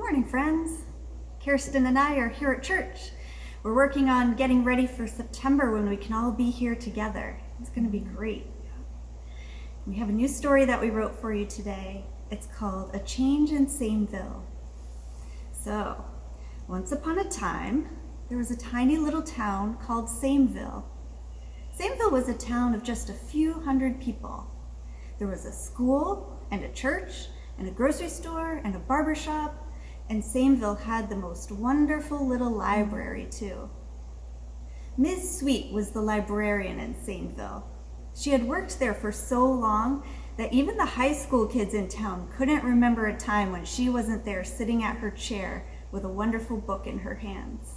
morning, friends. Kirsten and I are here at church. We're working on getting ready for September when we can all be here together. It's going to be great. We have a new story that we wrote for you today. It's called A Change in Sameville. So, once upon a time, there was a tiny little town called Sameville. Sameville was a town of just a few hundred people. There was a school and a church and a grocery store and a barber shop, and Sameville had the most wonderful little library too. Ms. Sweet was the librarian in Sameville. She had worked there for so long that even the high school kids in town couldn't remember a time when she wasn't there sitting at her chair with a wonderful book in her hands.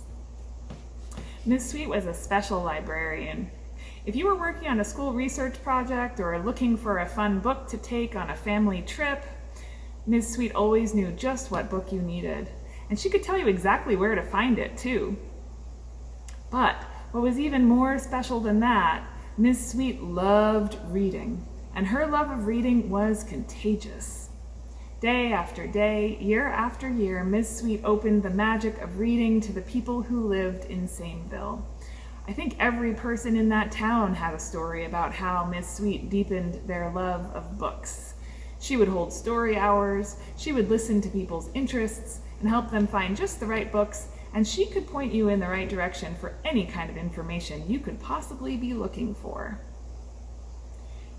Ms. Sweet was a special librarian. If you were working on a school research project or looking for a fun book to take on a family trip, Ms. Sweet always knew just what book you needed, and she could tell you exactly where to find it too. But what was even more special than that, Ms. Sweet loved reading, and her love of reading was contagious. Day after day, year after year, Ms. Sweet opened the magic of reading to the people who lived in Sameville. I think every person in that town had a story about how Ms. Sweet deepened their love of books. She would hold story hours, she would listen to people's interests and help them find just the right books, and she could point you in the right direction for any kind of information you could possibly be looking for.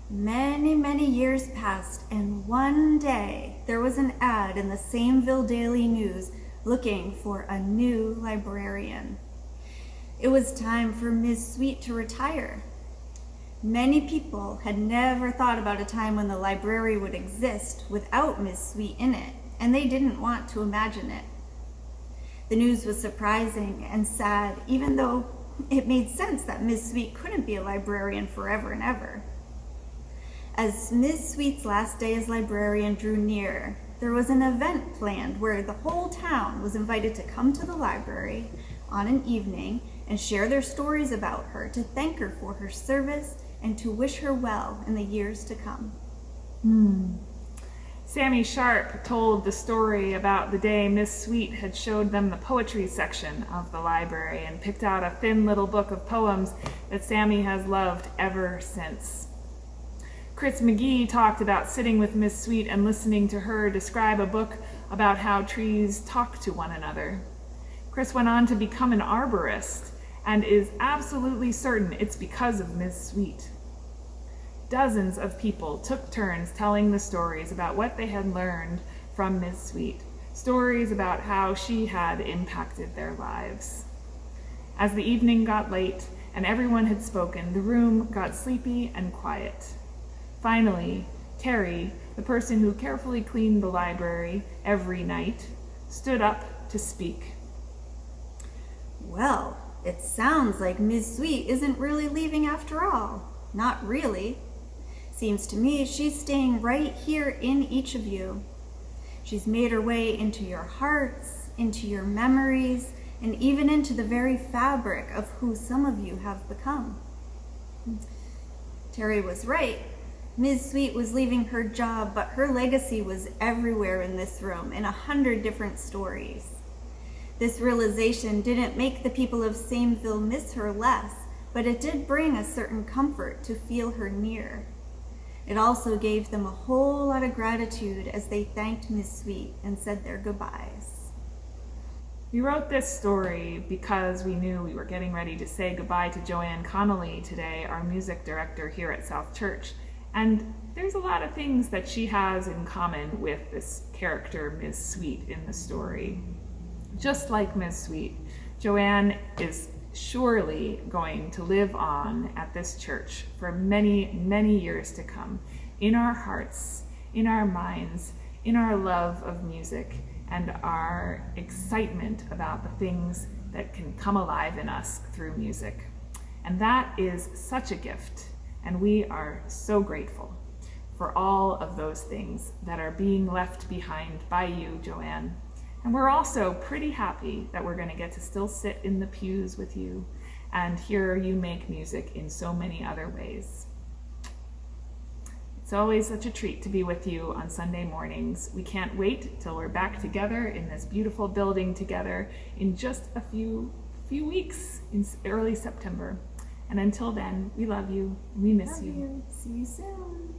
Many, many years passed, and one day there was an ad in the Sameville Daily News looking for a new librarian. It was time for Ms. Sweet to retire. Many people had never thought about a time when the library would exist without Ms. Sweet in it, and they didn't want to imagine it. The news was surprising and sad, even though it made sense that Ms. Sweet couldn't be a librarian forever and ever. As Ms. Sweet's last day as librarian drew near, there was an event planned where the whole town was invited to come to the library on an evening and share their stories about her, to thank her for her service and to wish her well in the years to come. Sammy Sharp told the story about the day Miss Sweet had showed them the poetry section of the library and picked out a thin little book of poems that Sammy has loved ever since. Chris McGee talked about sitting with Miss Sweet and listening to her describe a book about how trees talk to one another. Chris went on to become an arborist and is absolutely certain it's because of Miss Sweet. Dozens of people took turns telling the stories about what they had learned from Miss Sweet, stories about how she had impacted their lives. As the evening got late and everyone had spoken, the room got sleepy and quiet. Finally, Terry, the person who carefully cleaned the library every night, stood up to speak. Well, it sounds like Ms. Sweet isn't really leaving after all. Not really. Seems to me she's staying right here in each of you. She's made her way into your hearts, into your memories, and even into the very fabric of who some of you have become. Terry was right. Ms. Sweet was leaving her job, but her legacy was everywhere in this room in 100 different stories. This realization didn't make the people of Sameville miss her less, but it did bring a certain comfort to feel her near. It also gave them a whole lot of gratitude as they thanked Ms. Sweet and said their goodbyes. We wrote this story because we knew we were getting ready to say goodbye to Joanne Connolly today, our music director here at South Church. And there's a lot of things that she has in common with this character, Ms. Sweet, in the story. Just like Ms. Sweet, Joanne is surely going to live on at this church for many, many years to come, in our hearts, in our minds, in our love of music, and our excitement about the things that can come alive in us through music. And that is such a gift, and we are so grateful for all of those things that are being left behind by you, Joanne. And we're also pretty happy that we're going to get to still sit in the pews with you and hear you make music in so many other ways. It's It's always such a treat to be with you on Sunday mornings. We can't wait till we're back together in this beautiful building together in just a few weeks in early September. And until then, we love you. We miss you. See you soon.